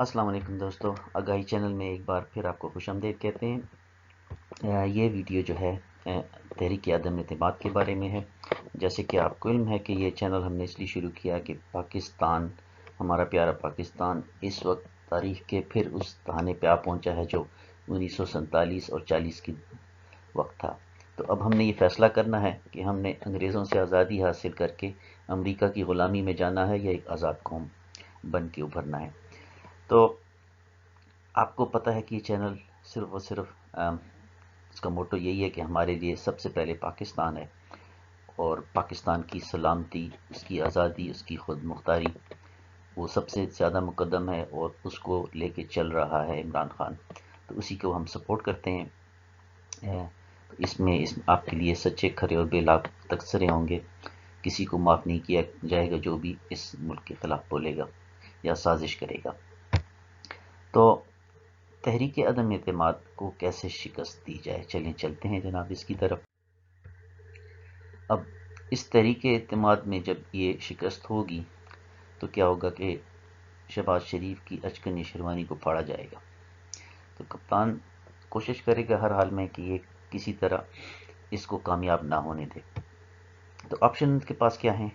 السلام علیکم دوستو، آگاہی چینل میں ایک بار پھر آپ کو خوش آمدید کہتے ہیں۔ یہ ویڈیو جو ہے تحریک عدم اعتماد کے بارے میں ہے۔ جیسے کہ آپ کو علم ہے کہ یہ چینل ہم نے اس لیے شروع کیا کہ پاکستان، ہمارا پیارا پاکستان اس وقت تاریخ کے پھر اس دہانے پہ آ پہنچا ہے جو 1947 اور 40 کی وقت تھا۔ تو اب ہم نے یہ فیصلہ کرنا ہے کہ ہم نے انگریزوں سے آزادی حاصل کر کے امریکہ کی غلامی میں جانا ہے یا ایک آزاد قوم بن کے ابھرنا ہے۔ تو آپ کو پتہ ہے کہ یہ چینل صرف اور صرف اس کا موٹو یہی ہے کہ ہمارے لیے سب سے پہلے پاکستان ہے، اور پاکستان کی سلامتی، اس کی آزادی، اس کی خود مختاری وہ سب سے زیادہ مقدم ہے، اور اس کو لے کے چل رہا ہے عمران خان، تو اسی کو ہم سپورٹ کرتے ہیں۔ اس میں آپ کے لیے سچے کھرے اور بے لاگ تبصرے ہوں گے۔ کسی کو معاف نہیں کیا جائے گا جو بھی اس ملک کے خلاف بولے گا یا سازش کرے گا۔ تو تحریک عدم اعتماد کو کیسے شکست دی جائے، چلیں چلتے ہیں جناب اس کی طرف۔ اب اس تحریک اعتماد میں جب یہ شکست ہوگی تو کیا ہوگا کہ شہباز شریف کی اچکنی شیروانی کو پھاڑا جائے گا۔ تو کپتان کوشش کرے گا ہر حال میں کہ یہ کسی طرح اس کو کامیاب نہ ہونے دے۔ تو آپشن کے پاس کیا ہیں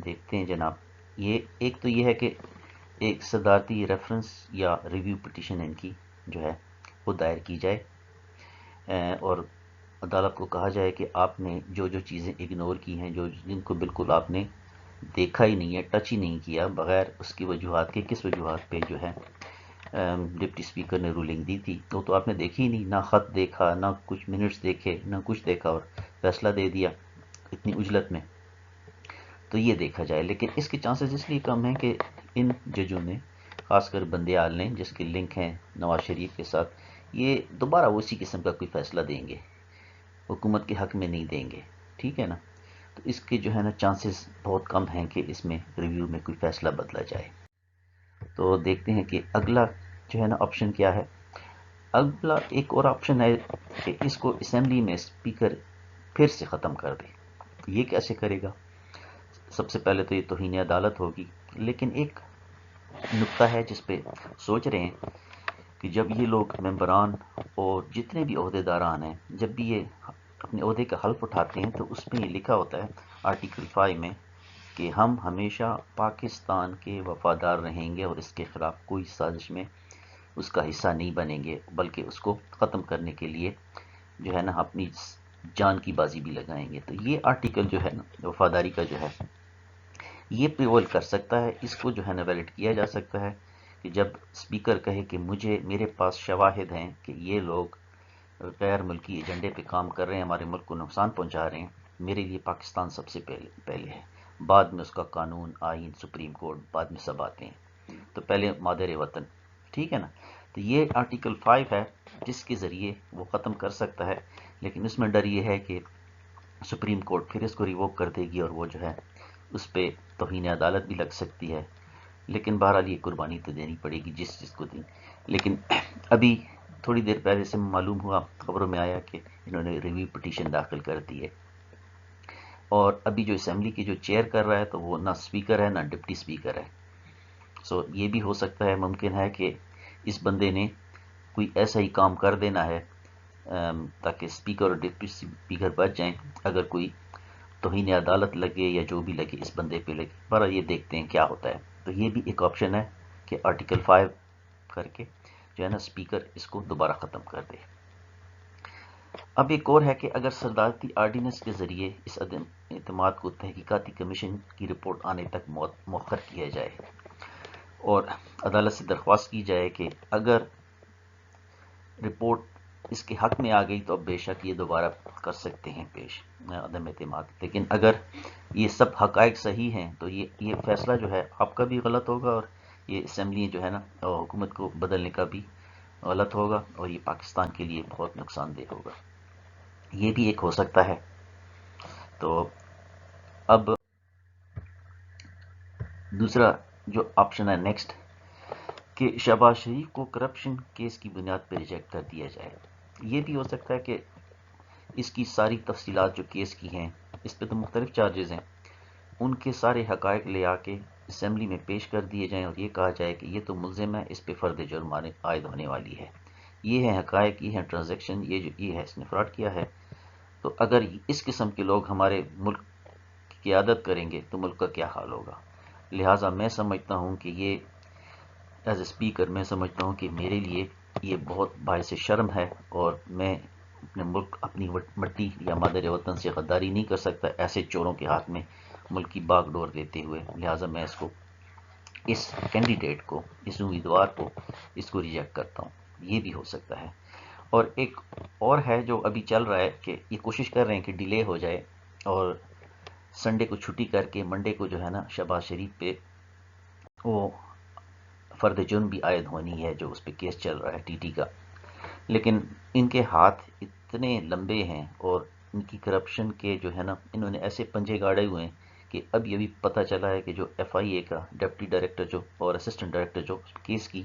دیکھتے ہیں جناب۔ یہ ایک تو یہ ہے کہ ایک صدارتی ریفرنس یا ریویو پٹیشن ان کی جو ہے وہ دائر کی جائے، اور عدالت کو کہا جائے کہ آپ نے جو جو چیزیں اگنور کی ہیں، جن کو بالکل آپ نے دیکھا ہی نہیں ہے، ٹچ ہی نہیں کیا، بغیر اس کی وجوہات کے، کس وجوہات پہ جو ہے ڈپٹی اسپیکر نے رولنگ دی تھی، تو آپ نے دیکھی ہی نہیں، نہ خط دیکھا، نہ کچھ منٹس دیکھے، نہ کچھ دیکھا، اور فیصلہ دے دیا اتنی عجلت میں۔ تو یہ دیکھا جائے، لیکن اس کے چانسز اس لیے کم ہیں کہ ان ججوں نے، خاص کر بندیال نے جس کے لنک ہیں نواز شریف کے ساتھ، یہ دوبارہ اسی قسم کا کوئی فیصلہ دیں گے، حکومت کے حق میں نہیں دیں گے، ٹھیک ہے نا۔ تو اس کے جو ہے نا چانسز بہت کم ہیں کہ اس میں ریویو میں کوئی فیصلہ بدلا جائے۔ تو دیکھتے ہیں کہ اگلا جو ہے نا آپشن کیا ہے۔ اگلا ایک اور آپشن ہے کہ اس کو اسمبلی میں اسپیکر پھر سے ختم کر دے۔ یہ کیسے کرے گا؟ سب سے پہلے تو یہ توہین عدالت ہوگی، لیکن ایک نقطہ ہے جس پہ سوچ رہے ہیں کہ جب یہ لوگ ممبران اور جتنے بھی عہدیداران ہیں، جب بھی یہ اپنے عہدے کا حلف اٹھاتے ہیں تو اس میں یہ لکھا ہوتا ہے آرٹیکل 5 میں کہ ہم ہمیشہ پاکستان کے وفادار رہیں گے اور اس کے خلاف کوئی سازش میں اس کا حصہ نہیں بنیں گے، بلکہ اس کو ختم کرنے کے لیے جو ہے نا اپنی جان کی بازی بھی لگائیں گے۔ تو یہ آرٹیکل جو ہے نا وفاداری کا جو ہے یہ پریویل کر سکتا ہے، اس کو جو ہے نا ویلڈ کیا جا سکتا ہے کہ جب اسپیکر کہے کہ میرے پاس شواہد ہیں کہ یہ لوگ غیر ملکی ایجنڈے پہ کام کر رہے ہیں، ہمارے ملک کو نقصان پہنچا رہے ہیں، میرے لیے پاکستان سب سے پہلے ہے، بعد میں اس کا قانون، آئین، سپریم کورٹ، بعد میں سب آتے ہیں، تو پہلے مادر وطن، ٹھیک ہے نا۔ تو یہ آرٹیکل 5 ہے جس کے ذریعے وہ ختم کر سکتا ہے، لیکن اس میں ڈر یہ ہے کہ سپریم کورٹ پھر اس کو ریووک کر دے گی اور وہ جو ہے اس پہ توہین عدالت بھی لگ سکتی ہے، لیکن بہرحال یہ قربانی تو دینی پڑے گی جس کو دیں۔ لیکن ابھی تھوڑی دیر پہلے سے معلوم ہوا، خبروں میں آیا کہ انہوں نے ریویو پٹیشن داخل کر دی ہے، اور ابھی جو اسمبلی کی جو چیئر کر رہا ہے تو وہ نہ اسپیکر ہے نہ ڈپٹی اسپیکر ہے۔ سو یہ بھی ہو سکتا ہے، ممکن ہے کہ اس بندے نے کوئی ایسا ہی کام کر دینا ہے تاکہ اسپیکر اور ڈپٹی اسپیکر بچ جائیں، اگر کوئی توہین عدالت لگے یا جو بھی لگے اس بندے پہ لگے، پر یہ دیکھتے ہیں کیا ہوتا ہے۔ تو یہ بھی ایک آپشن ہے کہ آرٹیکل 5 کر کے جو ہے نا اسپیکر اس کو دوبارہ ختم کر دے۔ اب ایک اور ہے کہ اگر صدارتی آرڈیننس کے ذریعے اس عدم اعتماد کو تحقیقاتی کمیشن کی رپورٹ آنے تک مؤخر کیا جائے اور عدالت سے درخواست کی جائے کہ اگر رپورٹ اس کے حق میں آ گئی تو اب بے شک یہ دوبارہ کر سکتے ہیں پیش عدم اعتماد، لیکن اگر یہ سب حقائق صحیح ہیں تو یہ فیصلہ جو ہے آپ کا بھی غلط ہوگا، اور یہ اسمبلی جو ہے نا حکومت کو بدلنے کا بھی غلط ہوگا، اور یہ پاکستان کے لیے بہت نقصان دہ ہوگا۔ یہ بھی ایک ہو سکتا ہے۔ تو اب دوسرا جو آپشن ہے نیکسٹ، کہ شہباز شریف کو کرپشن کیس کی بنیاد پہ ریجیکٹ کر دیا جائے۔ یہ بھی ہو سکتا ہے کہ اس کی ساری تفصیلات جو کیس کی ہیں، اس پہ تو مختلف چارجز ہیں، ان کے سارے حقائق لے آ کے اسمبلی میں پیش کر دیے جائیں اور یہ کہا جائے کہ یہ تو ملزم ہے، اس پہ فرد جرم عائد ہونے والی ہے، یہ ہے حقائق، یہ ہے ٹرانزیکشن، یہ ہے اس نے فراڈ کیا ہے. تو اگر اس قسم کے لوگ ہمارے ملک کی قیادت کریں گے تو ملک کا کیا حال ہوگا. لہٰذا میں سمجھتا ہوں کہ یہ ایز اے اسپیکر میں سمجھتا ہوں کہ میرے لیے یہ بہت باعث شرم ہے، اور میں اپنے ملک، اپنی مٹی یا مادر وطن سے غداری نہیں کر سکتا ایسے چوروں کے ہاتھ میں ملک کی باغ ڈور دیتے ہوئے. لہٰذا میں اس کینڈیڈیٹ کو، اس امیدوار کو، اس کو ریجیکٹ کرتا ہوں. یہ بھی ہو سکتا ہے. اور ایک اور ہے جو ابھی چل رہا ہے کہ یہ کوشش کر رہے ہیں کہ ڈیلے ہو جائے اور سنڈے کو چھٹی کر کے منڈے کو جو ہے نا شہباز شریف پہ وہ فرد جرم بھی عائد ہونی ہے جو اس پہ کیس چل رہا ہے ٹی ٹی کا. لیکن ان کے ہاتھ اتنے لمبے ہیں اور ان کی کرپشن کے جو ہے نا، انہوں نے ایسے پنجے گاڑے ہوئے ہیں کہ اب یہ بھی پتہ چلا ہے کہ جو ایف آئی اے کا ڈپٹی ڈائریکٹر جو اور اسسٹنٹ ڈائریکٹر جو کیس کی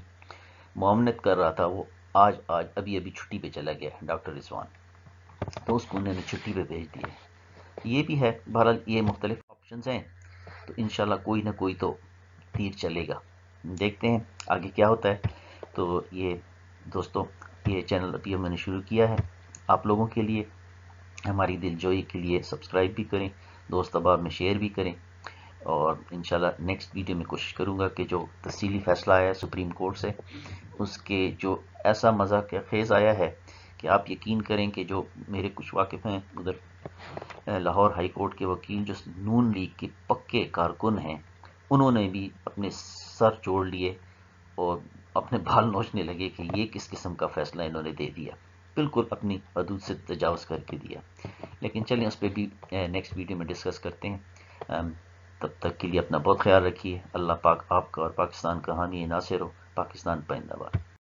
معاونت کر رہا تھا، وہ آج ابھی چھٹی پہ چلا گیا ہے، ڈاکٹر رضوان. تو اس کو انہوں نے چھٹی پہ بھیج دی ہے. یہ بھی ہے. بہرحال یہ مختلف آپشنز ہیں، تو انشاءاللہ کوئی نہ کوئی تو تیر چلے گا. دیکھتے ہیں آگے کیا ہوتا ہے. تو یہ دوستو، یہ چینل ابھی ہم نے شروع کیا ہے آپ لوگوں کے لیے، ہماری دل جوئی کے لیے. سبسکرائب بھی کریں، دوست احباب میں شیئر بھی کریں، اور انشاءاللہ نیکسٹ ویڈیو میں کوشش کروں گا کہ جو تفصیلی فیصلہ آیا ہے سپریم کورٹ سے، اس کے جو ایسا مزہ کا خیز آیا ہے کہ آپ یقین کریں کہ جو میرے کچھ واقف ہیں ادھر لاہور ہائی کورٹ کے وکیل جو نون لیگ کے پکے کارکن ہیں، انہوں نے بھی اپنے سر جوڑ لیے اور اپنے بال نوچنے لگے کہ یہ کس قسم کا فیصلہ انہوں نے دے دیا، بالکل اپنی حدود سے تجاوز کر کے دیا. لیکن چلیں اس پہ بھی نیکسٹ ویڈیو میں ڈسکس کرتے ہیں. تب تک کے لیے اپنا بہت خیال رکھیے. اللہ پاک آپ کا اور پاکستان کا حامی ناصر ہو. پاکستان پائندہ باد.